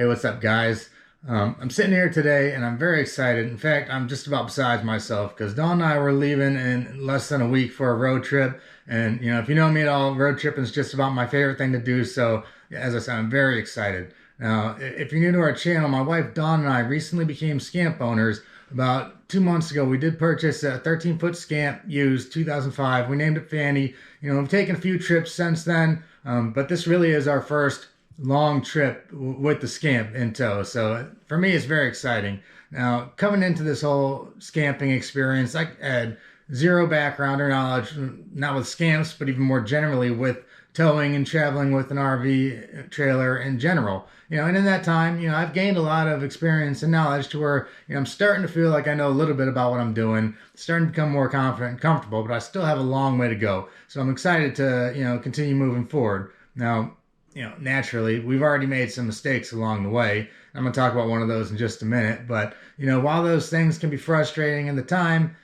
Hey, what's up, guys? I'm sitting here today and I'm very excited. In fact, I'm just about beside myself because Dawn and I were leaving in less than a week for a road trip. And, if you know me at all, road tripping is just about my favorite thing to do. So, as I said, I'm very excited. Now, if you're new to our channel, my wife Dawn and I recently became scamp owners. About 2 months ago, we did purchase a 13-foot scamp used 2005. We named it Fanny. We've taken a few trips since then, but this really is our first long trip with the scamp in tow. So for me, it's very exciting. Now, coming into this whole scamping experience, I had zero background or knowledge, not with scamps, but even more generally with towing and traveling with an RV trailer in general. And in that time, I've gained a lot of experience and knowledge to where, I'm starting to feel like I know a little bit about what I'm doing, starting to become more confident and comfortable, but I still have a long way to go. So I'm excited to, continue moving forward. Now, naturally, we've already made some mistakes along the way. I'm going to talk about one of those in just a minute. But, while those things can be frustrating in the time,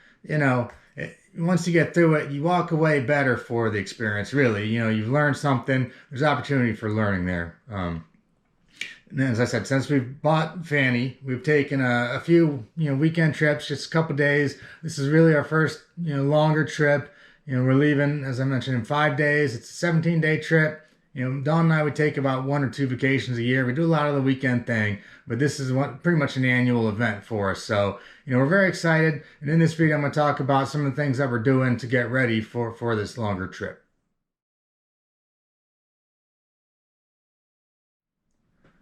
once you get through it, you walk away better for the experience, really. You've learned something. There's opportunity for learning there. And as I said, since we've bought Fanny, we've taken a few, weekend trips, just a couple days. This is really our first, longer trip. We're leaving, as I mentioned, in 5 days. It's a 17-day trip. Dawn and I would take about 1 or 2 vacations a year. We do a lot of the weekend thing, but this is pretty much an annual event for us. So, we're very excited. And in this video, I'm going to talk about some of the things that we're doing to get ready for this longer trip.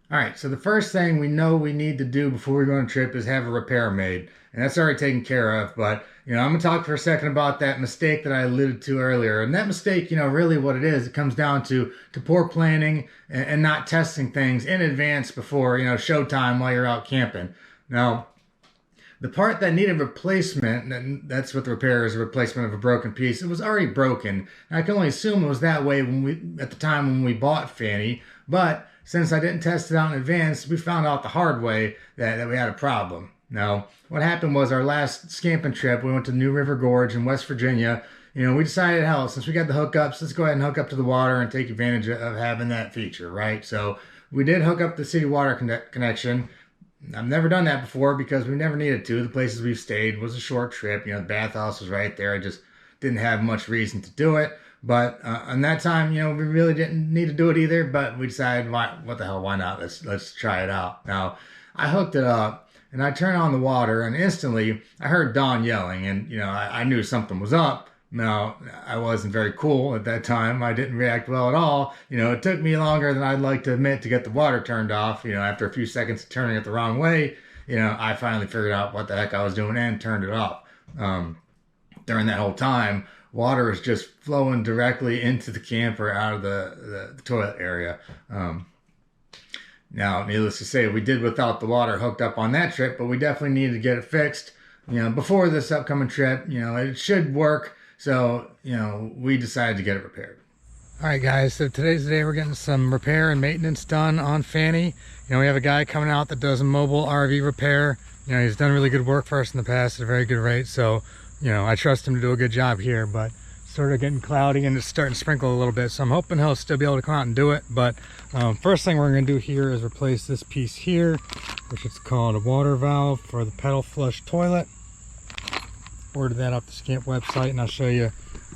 All right, so the first thing we know we need to do before we go on a trip is have a repair made, and that's already taken care of. But I'm gonna talk for a second about that mistake that I alluded to earlier. And that mistake, really what it is, it comes down to poor planning and not testing things in advance before showtime while you're out camping. Now, the part that needed replacement, and that's what the repair is, a replacement of a broken piece. It was already broken. And I can only assume it was that way at the time when we bought Fanny. But since I didn't test it out in advance, we found out the hard way that we had a problem. Now, what happened was our last scamping trip, we went to New River Gorge in West Virginia. We decided, hell, since we got the hookups, let's go ahead and hook up to the water and take advantage of having that feature, right? So we did hook up the city water connection. I've never done that before because we never needed to. The places we've stayed was a short trip. The bathhouse was right there. I just didn't have much reason to do it. But on that time, we really didn't need to do it either. But we decided, what the hell, why not? Let's try it out. Now, I hooked it up and I turned on the water, and instantly I heard Dawn yelling, and I knew something was up. Now, I wasn't very cool at that time. I didn't react well at all. It took me longer than I'd like to admit to get the water turned off. After a few seconds of turning it the wrong way, I finally figured out what the heck I was doing and turned it off. During that whole time, water was just flowing directly into the camper out of the toilet area. Now, needless to say, we did without the water hooked up on that trip, but we definitely needed to get it fixed, before this upcoming trip. It should work. So, we decided to get it repaired. All right, guys, so today's the day we're getting some repair and maintenance done on Fanny. We have a guy coming out that does a mobile RV repair. He's done really good work for us in the past at a very good rate. So, I trust him to do a good job here, but it's sort of getting cloudy and it's starting to sprinkle a little bit. So I'm hoping he'll still be able to come out and do it. But first thing we're going to do here is replace this piece here, which is called a water valve for the pedal flush toilet. Ordered that off the Scamp website, and I'll show you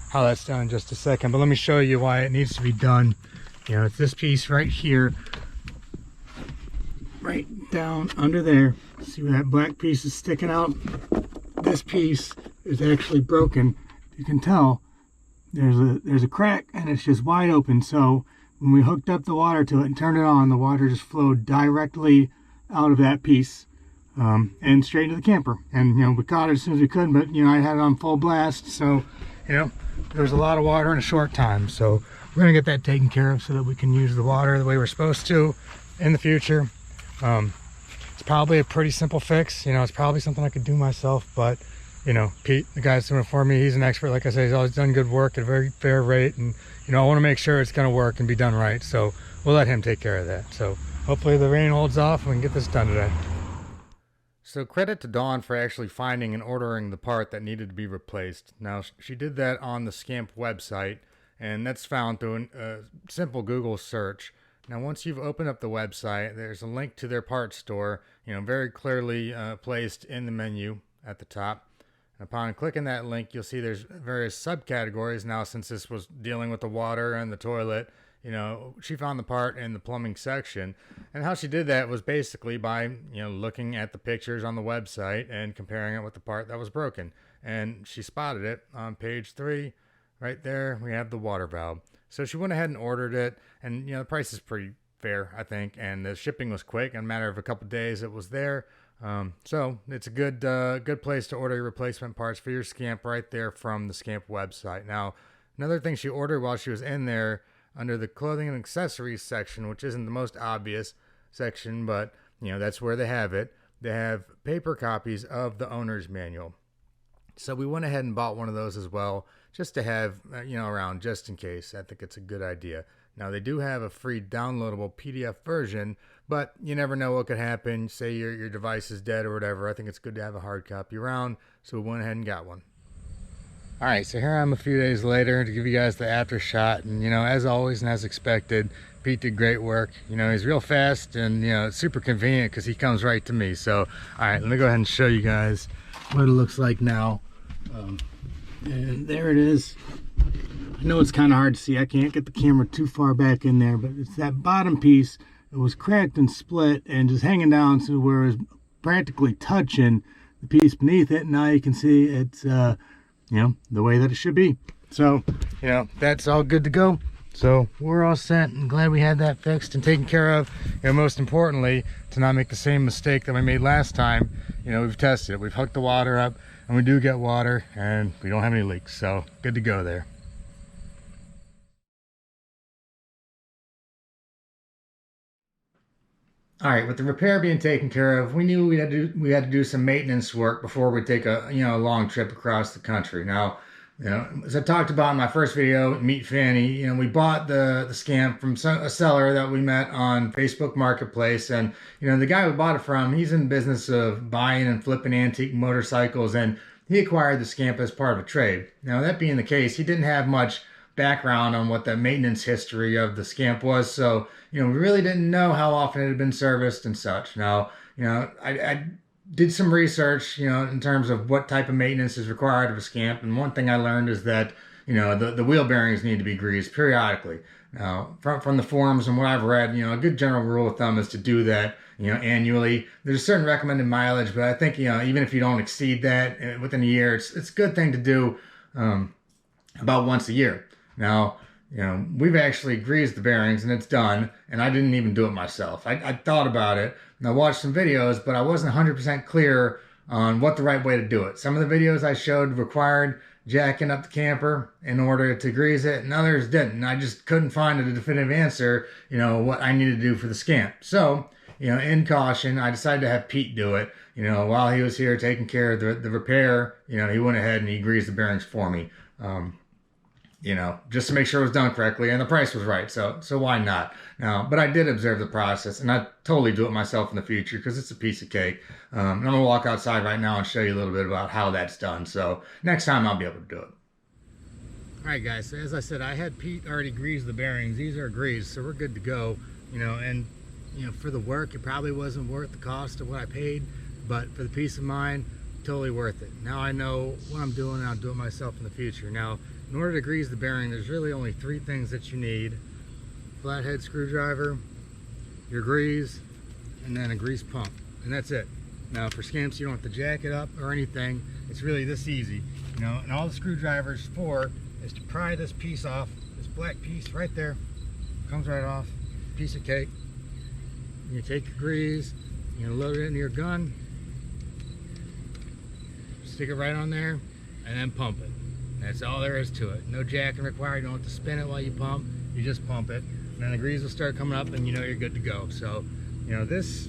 how that's done in just a second. But let me show you why it needs to be done. It's this piece right here, right down under there. See where that black piece is sticking out? This piece is actually broken. You can tell there's a crack and it's just wide open. So when we hooked up the water to it and turned it on, the water just flowed directly out of that piece. And straight into the camper. And we caught it as soon as we could, but I had it on full blast, so there was a lot of water in a short time. So we're gonna get that taken care of so that we can use the water the way we're supposed to in the future. It's probably a pretty simple fix. It's probably something I could do myself, but Pete, the guy's doing it for me, he's an expert. Like I say, he's always done good work at a very fair rate, and I want to make sure it's gonna work and be done right. So we'll let him take care of that. So hopefully the rain holds off and we can get this done today. So credit to Dawn for actually finding and ordering the part that needed to be replaced. Now, she did that on the Scamp website, and that's found through a simple Google search. Now, once you've opened up the website, there's a link to their parts store, very clearly placed in the menu at the top. And upon clicking that link, you'll see there's various subcategories. Now, since this was dealing with the water and the toilet, she found the part in the plumbing section. And how she did that was basically by, looking at the pictures on the website and comparing it with the part that was broken. And she spotted it on page 3. Right there, we have the water valve. So she went ahead and ordered it, and the price is pretty fair, I think, and the shipping was quick. In a matter of a couple of days, it was there. So it's a good place to order your replacement parts for your Scamp right there from the Scamp website. Now, another thing she ordered while she was in there, under the clothing and accessories section, which isn't the most obvious section, but that's where they have it. They have paper copies of the owner's manual. So we went ahead and bought one of those as well, just to have, around just in case. I think it's a good idea. Now, they do have a free downloadable PDF version, but you never know what could happen. Say your device is dead or whatever. I think it's good to have a hard copy around, so we went ahead and got one. All right, so here I am a few days later to give you guys the after shot. And, as always and as expected, Pete did great work. He's real fast and, it's super convenient because he comes right to me. So, all right, let me go ahead and show you guys what it looks like now. And there it is. I know it's kind of hard to see. I can't get the camera too far back in there, but it's that bottom piece. It was cracked and split and just hanging down to where it was practically touching the piece beneath it. Now you can see it's, the way that it should be. So, that's all good to go. So we're all set and glad we had that fixed and taken care of. Most importantly, to not make the same mistake that we made last time. We've tested it. We've hooked the water up, and we do get water, and we don't have any leaks. So good to go there. All right, with the repair being taken care of, we knew we had to do some maintenance work before we take a long trip across the country. Now, as I talked about in my first video, Meet Fanny, we bought the Scamp from a seller that we met on Facebook Marketplace. And, the guy we bought it from, he's in the business of buying and flipping antique motorcycles, and he acquired the Scamp as part of a trade. Now, that being the case, he didn't have much background on what the maintenance history of the Scamp was. So, we really didn't know how often it had been serviced and such. Now, I did some research, in terms of what type of maintenance is required of a Scamp. And one thing I learned is that, the wheel bearings need to be greased periodically. Now, from the forums and what I've read, a good general rule of thumb is to do that, annually. There's a certain recommended mileage, but I think, even if you don't exceed that within a year, it's a good thing to do about once a year. Now, we've actually greased the bearings and it's done, and I didn't even do it myself. I thought about it and I watched some videos, but I wasn't 100% clear on what the right way to do it. Some of the videos I showed required jacking up the camper in order to grease it, and others didn't. And I just couldn't find a definitive answer, what I needed to do for the Scamp. So, in caution, I decided to have Pete do it. While he was here taking care of the repair, he went ahead and he greased the bearings for me. Just to make sure it was done correctly, and the price was right. So why not? Now, but I did observe the process, and I totally do it myself in the future because it's a piece of cake. And I'm gonna walk outside right now and show you a little bit about how that's done. So next time I'll be able to do it. All right, guys. So as I said, I had Pete already grease the bearings. These are greased, so we're good to go. And for the work, it probably wasn't worth the cost of what I paid, but for the peace of mind, totally worth it. Now I know what I'm doing, and I'll do it myself in the future. Now, in order to grease the bearing, there's really only 3 things that you need: flathead screwdriver, your grease, and then a grease pump, and that's it. Now, for Scamps, you don't have to jack it up or anything. It's really this easy, and all the screwdriver's for is to pry this piece off, this black piece right there. Comes right off, piece of cake. You take your grease, load it into your gun, stick it right on there, and then pump it. That's all there is to it. No jacking required. You don't have to spin it while you pump. You just pump it, and then the grease will start coming up, and you're good to go. So, this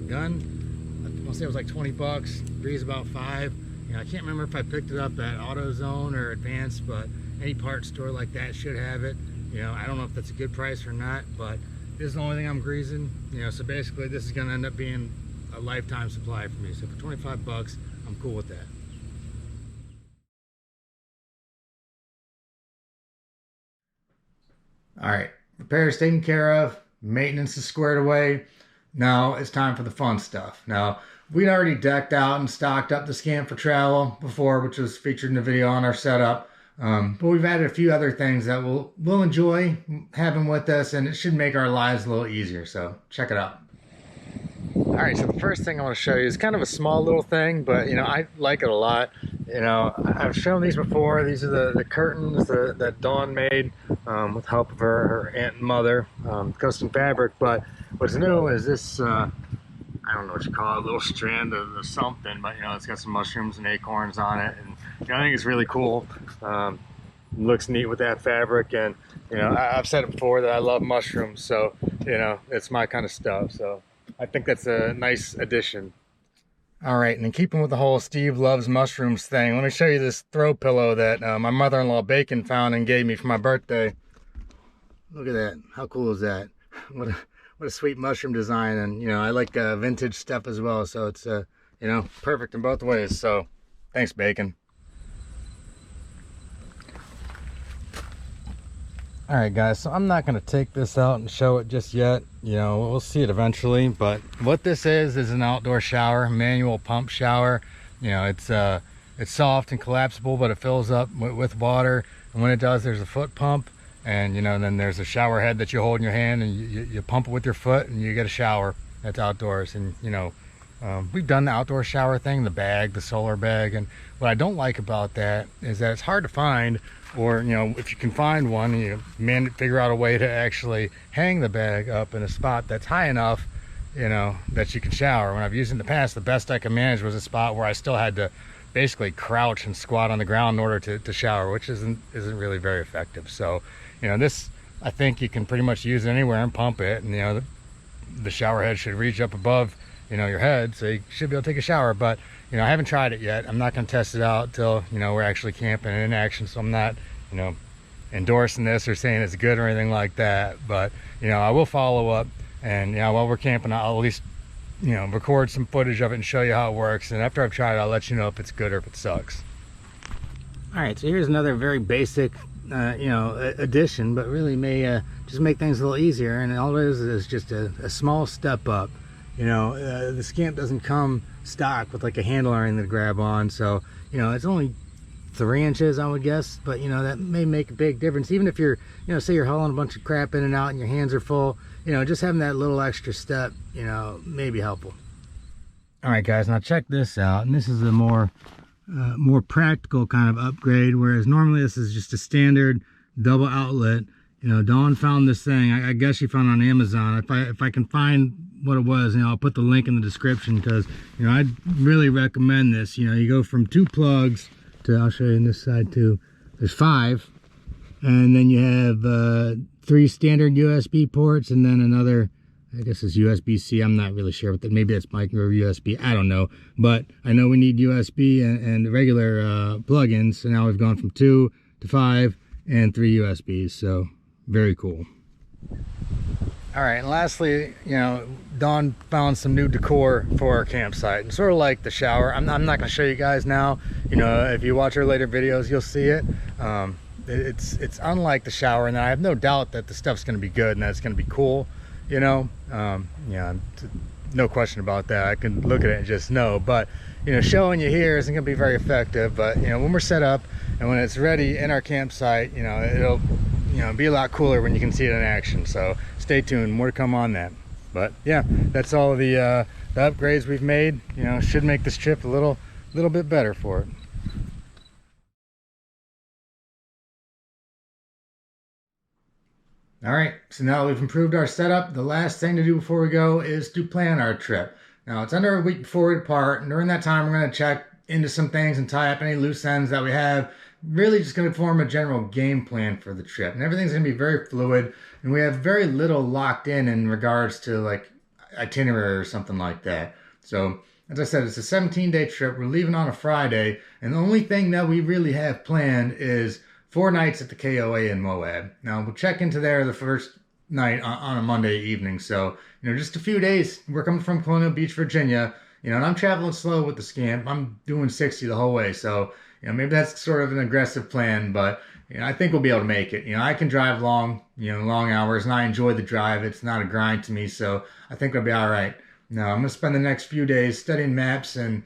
gun, I'll say it was like 20 bucks. Grease about 5. I can't remember if I picked it up at AutoZone or Advanced, but any parts store like that should have it. I don't know if that's a good price or not, but this is the only thing I'm greasing. So basically, this is going to end up being a lifetime supply for me. So for 25 bucks, I'm cool with that. All right, repairs taken care of. Maintenance is squared away. Now it's time for the fun stuff. Now, we'd already decked out and stocked up the Scamp for travel before, which was featured in the video on our setup. But we've added a few other things that we'll enjoy having with us, and it should make our lives a little easier. So check it out. All right, so the first thing I want to show you is kind of a small little thing, but I like it a lot. I've shown these before. These are the curtains that Dawn made with help of her aunt and mother, custom fabric. But what's new is this, I don't know what you call it, a little strand of something, but it's got some mushrooms and acorns on it, and I think it's really cool. Looks neat with that fabric, and I've said it before that I love mushrooms, so it's my kind of stuff. So I think that's a nice addition. All right, and in keeping with the whole Steve loves mushrooms thing, let me show you this throw pillow that my mother-in-law Bacon found and gave me for my birthday. Look at that. How cool is that? What a sweet mushroom design. And I like vintage stuff as well, so it's perfect in both ways. So thanks, Bacon. All right, guys, so I'm not going to take this out and show it just yet. We'll see it eventually. But what this is an outdoor shower, manual pump shower. It's soft and collapsible, but it fills up with water. And when it does, there's a foot pump. And then there's a shower head that you hold in your hand, and you pump it with your foot, and you get a shower. That's outdoors. And we've done the outdoor shower thing, the bag, the solar bag. And what I don't like about that is that it's hard to find. Or if you can find one, you figure out a way to actually hang the bag up in a spot that's high enough that you can shower. When I've used it in the past, the best I could manage was a spot where I still had to basically crouch and squat on the ground in order to shower, which isn't really very effective. So this, I think you can pretty much use it anywhere and pump it, and the shower head should reach up above your head, so you should be able to take a shower. But I haven't tried it yet. I'm not going to test it out till we're actually camping and in action, so I'm not endorsing this or saying it's good or anything like that. But I will follow up, and while we're camping, I'll at least record some footage of it and show you how it works. And after I've tried it, I'll let you know if it's good or if it sucks. All right, so here's another very basic addition, but really may just make things a little easier. And all it is just a small step up. The Scamp doesn't come stock with like a handle or anything to grab on, so it's only 3 inches, I would guess, but that may make a big difference. Even if you're say you're hauling a bunch of crap in and out and your hands are full, just having that little extra step may be helpful. All right, guys, now check this out. And this is a more practical kind of upgrade, whereas normally this is just a standard double outlet. Dawn found this thing. I guess she found it on Amazon. If I can find what it was, I'll put the link in the description, because I'd really recommend this. You go from 2 plugs to, I'll show you on this side too, there's 5, and then you have 3 standard USB ports, and then another, I guess it's USB-C. I'm not really sure, but maybe that's micro USB, I don't know. But I know we need USB and regular plug-ins, so now we've gone from 2 to 5 and 3 USBs, so very cool. All right, and lastly, Dawn found some new decor for our campsite, and sort of like the shower. I'm not going to show you guys now. If you watch our later videos, you'll see it. It's unlike the shower, and I have no doubt that the stuff's going to be good and that it's going to be cool. No question about that. I can look at it and just know. But showing you here isn't going to be very effective. But when we're set up and when it's ready in our campsite, it'll be a lot cooler when you can see it in action. So stay tuned, more to come on that. But yeah, that's all the upgrades we've made. Should make this trip a little bit better for it. All right, so now we've improved our setup. The last thing to do before we go is to plan our trip. Now it's under a week before we depart, and during that time we're going to check into some things and tie up any loose ends that we have. Really just going to form a general game plan for the trip, and everything's going to be very fluid, and we have very little locked in regards to like itinerary or something like that. So as I said, it's a 17-day trip. We're leaving on a Friday, and the only thing that we really have planned is 4 nights at the KOA in Moab. Now we'll check into there the first night on a Monday evening. So just a few days. We're coming from Colonial Beach, Virginia. and I'm traveling slow with the Scamp. I'm doing 60 the whole way. So, maybe that's sort of an aggressive plan, but, I think we'll be able to make it. I can drive long, long hours and I enjoy the drive. It's not a grind to me. So I think we'll be all right. Now, I'm going to spend the next few days studying maps and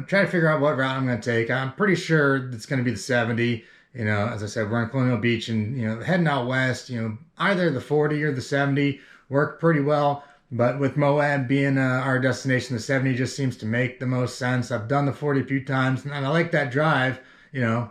try to figure out what route I'm going to take. I'm pretty sure it's going to be the 70. As I said, we're in Colonial Beach and, heading out west, either the 40 or the 70 work pretty well. But with Moab being our destination, the 70 just seems to make the most sense. I've done the 40 a few times and I like that drive,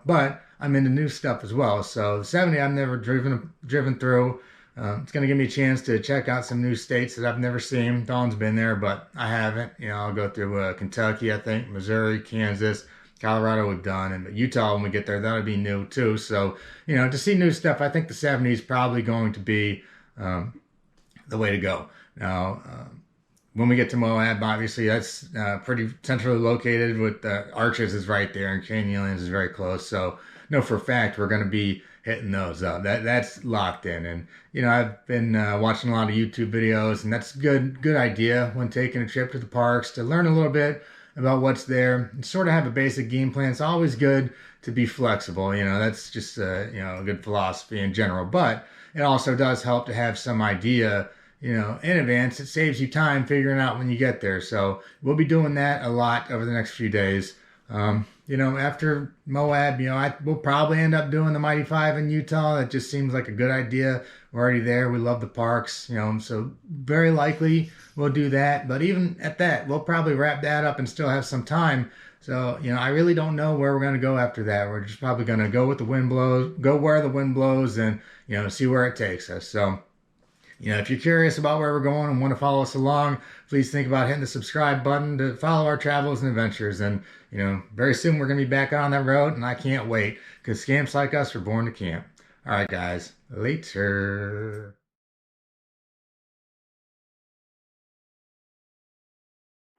but I'm into new stuff as well. So the 70 I've never driven through. It's going to give me a chance to check out some new states that I've never seen. Dawn's been there, but I haven't. I'll go through Kentucky, I think, Missouri, Kansas, Colorado we've done, and Utah when we get there, that'll be new too. So, to see new stuff, I think the 70 is probably going to be the way to go. Now, when we get to Moab, obviously that's pretty centrally located with Arches is right there and Canyonlands is very close. So, no, for a fact, we're going to be hitting those up. That's locked in. And, I've been watching a lot of YouTube videos and that's good idea when taking a trip to the parks to learn a little bit about what's there and sort of have a basic game plan. It's always good to be flexible. That's just, a good philosophy in general, but it also does help to have some idea in advance. It saves you time figuring out when you get there. So we'll be doing that a lot over the next few days. After Moab, we'll probably end up doing the Mighty Five in Utah. That just seems like a good idea. We're already there. We love the parks, so very likely we'll do that. But even at that, we'll probably wrap that up and still have some time. So, I really don't know where we're going to go after that. We're just probably going to go with the wind blows, go where the wind blows and, see where it takes us. So, if you're curious about where we're going and want to follow us along, please think about hitting the subscribe button to follow our travels and adventures. And, very soon we're going to be back on that road, and I can't wait because scamps like us were born to camp. All right, guys, later.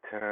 Ta-da.